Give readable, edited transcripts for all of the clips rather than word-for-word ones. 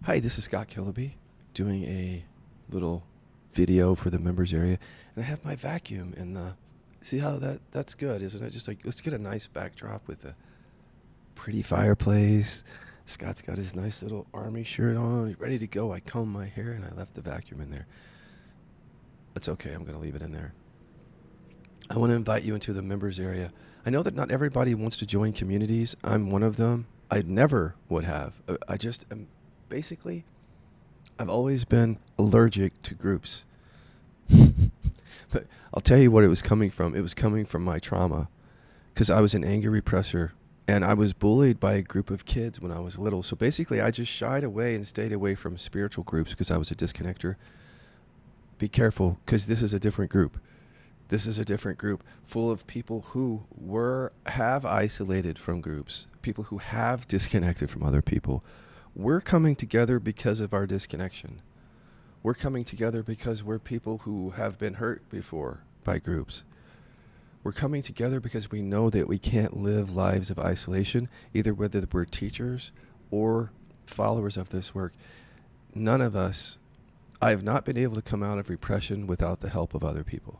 Hi, this is Scott Killaby doing a little video for the members area, and I have my vacuum in the. See how that's good, isn't it? Just like let's get a nice backdrop with a pretty fireplace. Scott's got his nice little army shirt on. He's ready to go. I combed my hair and I left the vacuum in there. It's okay. I'm gonna leave it in there. I want to invite you into the members area. I know that not everybody wants to join communities. I'm one of them. I never would have. I just am basically I've always been allergic to groups. But I'll tell you what it was coming from. It was coming from my trauma because I was an anger repressor and I was bullied by a group of kids when I was little. So basically, I just shied away and stayed away from spiritual groups because I was a disconnector. Be careful because this is a different group. This is a different group full of people who have isolated from groups, people who have disconnected from other people. We're coming together because of our disconnection. We're coming together because we're people who have been hurt before by groups. We're coming together because we know that we can't live lives of isolation, either whether we're teachers or followers of this work. None of us, I have not been able to come out of repression without the help of other people.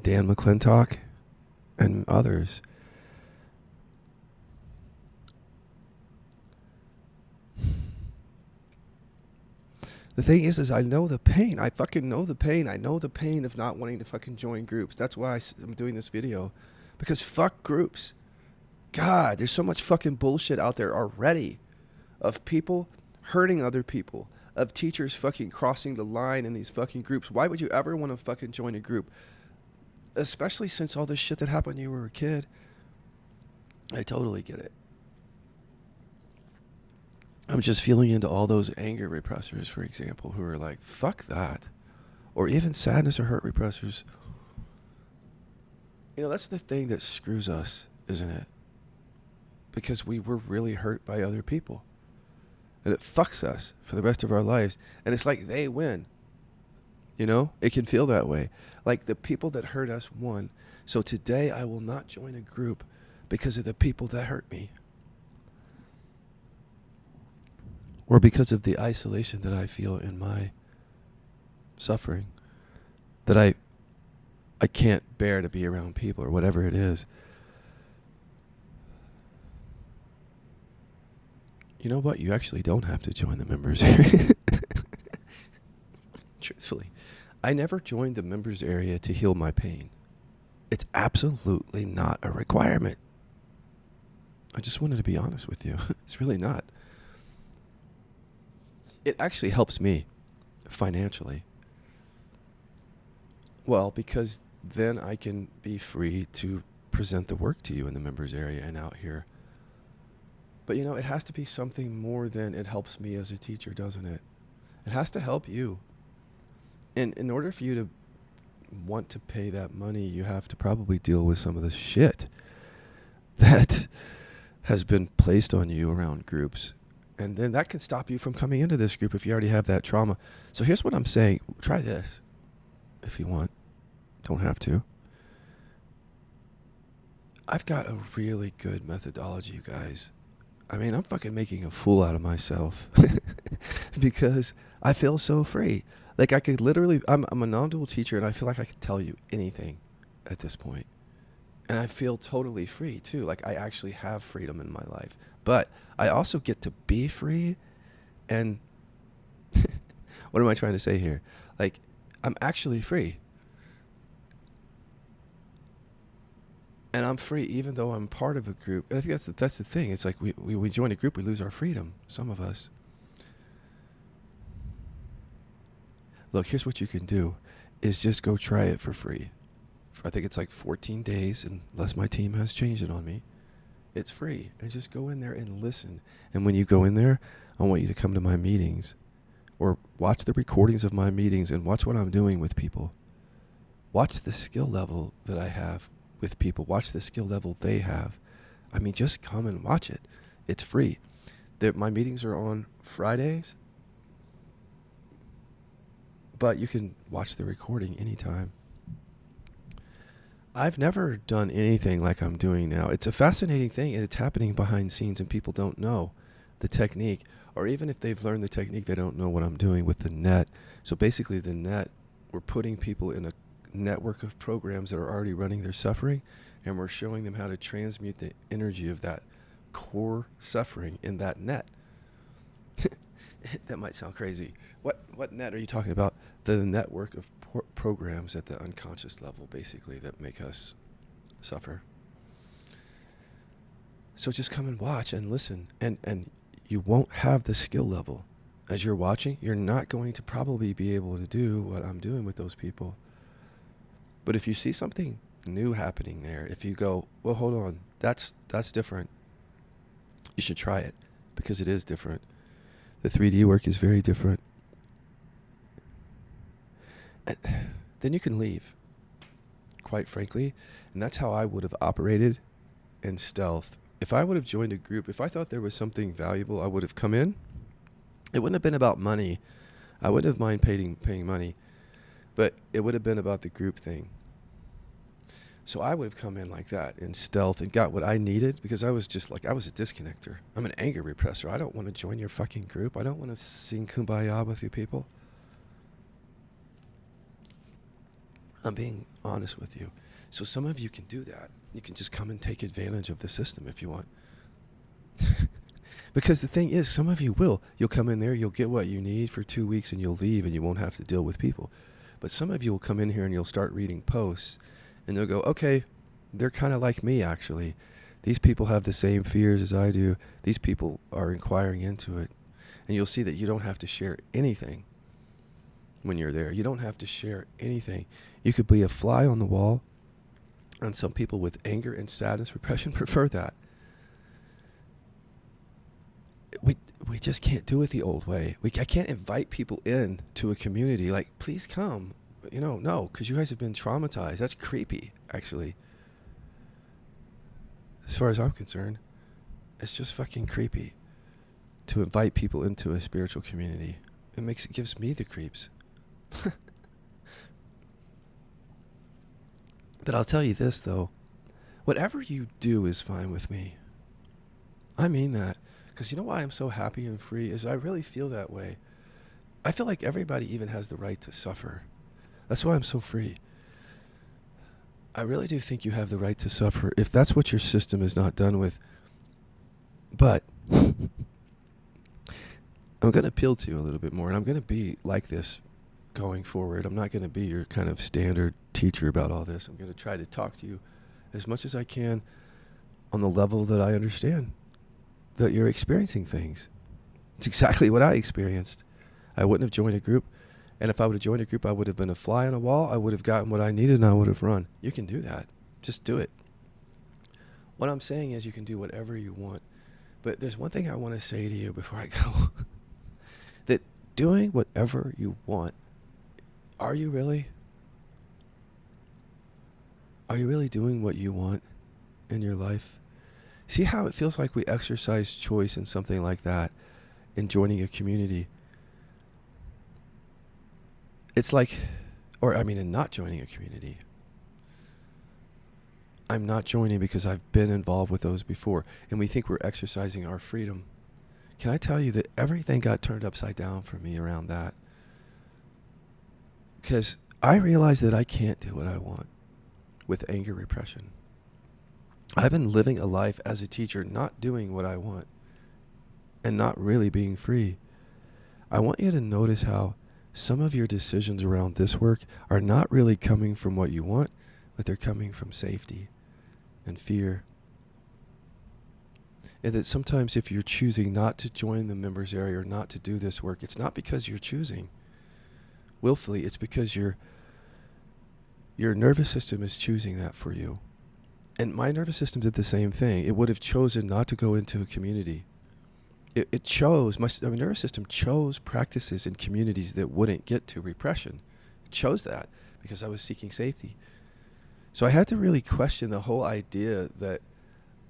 Dan McClintock and others. The thing is I know the pain. I fucking know the pain. I know the pain of not wanting to fucking join groups. That's why I'm doing this video. Because fuck groups. God, there's so much fucking bullshit out there already of people hurting other people, of teachers fucking crossing the line in these fucking groups. Why would you ever want to fucking join a group? Especially since all this shit that happened when you were a kid. I totally get it. I'm just feeling into all those anger repressors, for example, who are like, fuck that. Or even sadness or hurt repressors. You know, that's the thing that screws us, isn't it? Because we were really hurt by other people. And it fucks us for the rest of our lives. And it's like they win. You know, it can feel that way. Like the people that hurt us won. So today I will not join a group because of the people that hurt me. Or because of the isolation that I feel in my suffering. That I can't bear to be around people or whatever it is. You know what? You actually don't have to join the members area. Truthfully, I never joined the members area to heal my pain. It's absolutely not a requirement. I just wanted to be honest with you. It's really not. It actually helps me financially. Well, because then I can be free to present the work to you in the members area and out here. But you know, it has to be something more than it helps me as a teacher, doesn't it? It has to help you. And in order for you to want to pay that money, you have to probably deal with some of the shit that has been placed on you around groups. And then that can stop you from coming into this group if you already have that trauma. So here's what I'm saying. Try this if you want. Don't have to. I've got a really good methodology, you guys. I mean, I'm fucking making a fool out of myself because I feel so free. Like I could literally, I'm a non-dual teacher and I feel like I could tell you anything at this point. And I feel totally free too. Like I actually have freedom in my life. But I also get to be free. And what am I trying to say here? Like I'm actually free. And I'm free even though I'm part of a group. And I think that's the thing. It's like we join a group, we lose our freedom. Some of us. Look, here's what you can do is just go try it for free. I think it's like 14 days, unless my team has changed it on me. It's free. And just go in there and listen. And when you go in there, I want you to come to my meetings or watch the recordings of my meetings and watch what I'm doing with people. Watch the skill level that I have with people. Watch the skill level they have. I mean, just come and watch it. It's free. My meetings are on Fridays, but you can watch the recording anytime. I've never done anything like I'm doing now. It's a fascinating thing, and it's happening behind scenes, and people don't know. the technique, or even if they've learned the technique, they don't know what I'm doing with the net. So basically the net, we're putting people in a network of programs that are already running their suffering, and we're showing them how to transmute the energy of that core suffering in that net. That might sound crazy. What net are you talking about? The network of programs at the unconscious level, basically, that make us suffer. So just come and watch and listen, and you won't have the skill level. As you're watching, you're not going to probably be able to do what I'm doing with those people. But if you see something new happening there, if you go, well, hold on, that's different, you should try it, because it is different. The 3D work is very different. And then you can leave, quite frankly. And that's how I would have operated in stealth. If I would have joined a group, if I thought there was something valuable, I would have come in. It wouldn't have been about money. I wouldn't have mind paying money. But it would have been about the group thing. So I would have come in like that, in stealth, and got what I needed, because I was just like, I was a disconnector. I'm an anger repressor. I don't want to join your fucking group. I don't want to sing Kumbaya with you people. I'm being honest with you. So some of you can do that. You can just come and take advantage of the system if you want. Because the thing is, some of you will. You'll come in there, you'll get what you need for 2 weeks, and you'll leave, and you won't have to deal with people. But some of you will come in here and you'll start reading posts, and they'll go, okay, they're kind of like me, actually. These people have the same fears as I do. These people are inquiring into it. And you'll see that you don't have to share anything when you're there. You don't have to share anything. You could be a fly on the wall, and some people with anger and sadness, repression, prefer that. We just can't do it the old way. I can't invite people in to a community like, please come. No, because you guys have been traumatized. That's creepy, actually. As far as I'm concerned, it's just fucking creepy to invite people into a spiritual community. It gives me the creeps. But I'll tell you this, though. Whatever you do is fine with me. I mean that. Because you know why I'm so happy and free is I really feel that way. I feel like everybody even has the right to suffer. That's why I'm so free. I really do think you have the right to suffer if that's what your system is not done with. But I'm going to appeal to you a little bit more, and I'm going to be like this going forward. I'm not going to be your kind of standard teacher about all this. I'm going to try to talk to you as much as I can on the level that I understand that you're experiencing things. It's exactly what I experienced. I wouldn't have joined a group, and if I would have joined a group, I would have been a fly on a wall. I would have gotten what I needed, and I would have run. You can do that. Just do it. What I'm saying is you can do whatever you want. But there's one thing I want to say to you before I go. That doing whatever you want, are you really? Are you really doing what you want in your life? See how it feels like we exercise choice in something like that, in joining a community. It's like, in not joining a community. I'm not joining because I've been involved with those before, and we think we're exercising our freedom. Can I tell you that everything got turned upside down for me around that? Because I realized that I can't do what I want with anger repression. I've been living a life as a teacher, not doing what I want and not really being free. I want you to notice how some of your decisions around this work are not really coming from what you want, but they're coming from safety and fear. And that sometimes if you're choosing not to join the members area or not to do this work, it's not because you're choosing willfully, it's because your nervous system is choosing that for you. And my nervous system did the same thing. It would have chosen not to go into a community. It chose, my nervous system chose practices in communities that wouldn't get to repression. It chose that because I was seeking safety. So I had to really question the whole idea that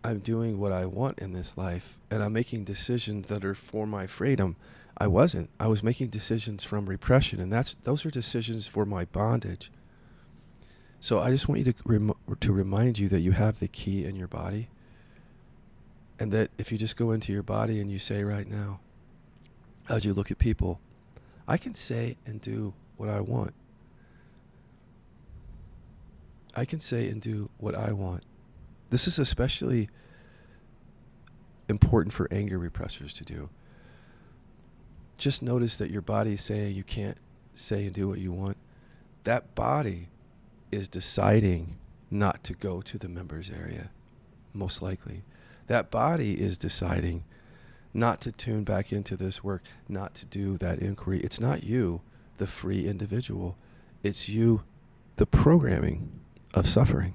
I'm doing what I want in this life and I'm making decisions that are for my freedom. I wasn't. I was making decisions from repression, and those are decisions for my bondage. So I just want you to remind you that you have the key in your body. And that if you just go into your body and you say right now, as you look at people, I can say and do what I want. I can say and do what I want. This is especially important for anger repressors to do. Just notice that your body is saying you can't say and do what you want. That body is deciding not to go to the members area, most likely. That body is deciding not to tune back into this work, not to do that inquiry. It's not you, the free individual. It's you, the programming of suffering.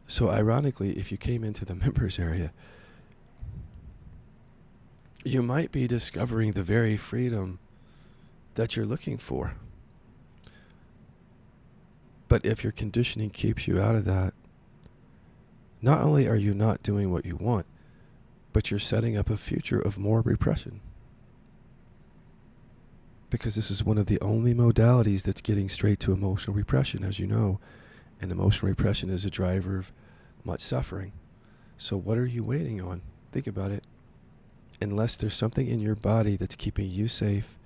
So ironically, if you came into the members area, you might be discovering the very freedom that you're looking for. But if your conditioning keeps you out of that, not only are you not doing what you want, but you're setting up a future of more repression. Because this is one of the only modalities that's getting straight to emotional repression, as you know. And emotional repression is a driver of much suffering. So what are you waiting on? Think about it. Unless there's something in your body that's keeping you safe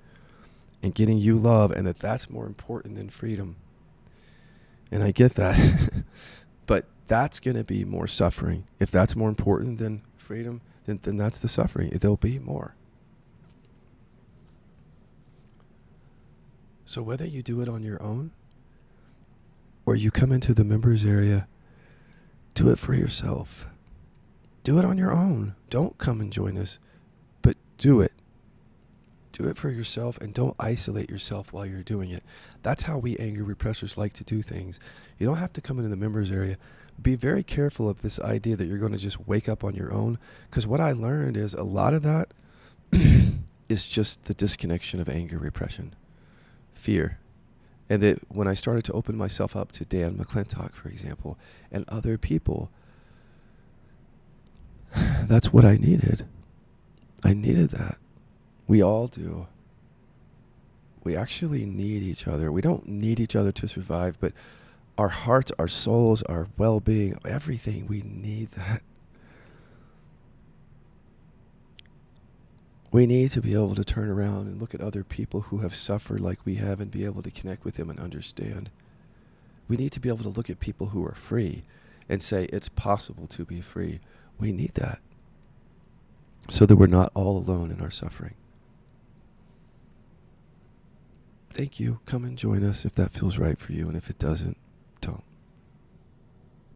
and getting you love, and that's more important than freedom. And I get that. But that's going to be more suffering. If that's more important than freedom, then that's the suffering. There'll be more. So whether you do it on your own or you come into the members area, do it for yourself. Do it on your own. Don't come and join us, but do it. Do it for yourself, and don't isolate yourself while you're doing it. That's how we anger repressors like to do things. You don't have to come into the members area. Be very careful of this idea that you're going to just wake up on your own, because what I learned is a lot of that is just the disconnection of anger repression, fear. And that when I started to open myself up to Dan McClintock, for example, and other people, that's what I needed. I needed that. We all do. We actually need each other. We don't need each other to survive, but our hearts, our souls, our well-being, everything, we need that. We need to be able to turn around and look at other people who have suffered like we have and be able to connect with them and understand. We need to be able to look at people who are free and say it's possible to be free. We need that so that we're not all alone in our suffering. Thank you. Come and join us if that feels right for you, and if it doesn't,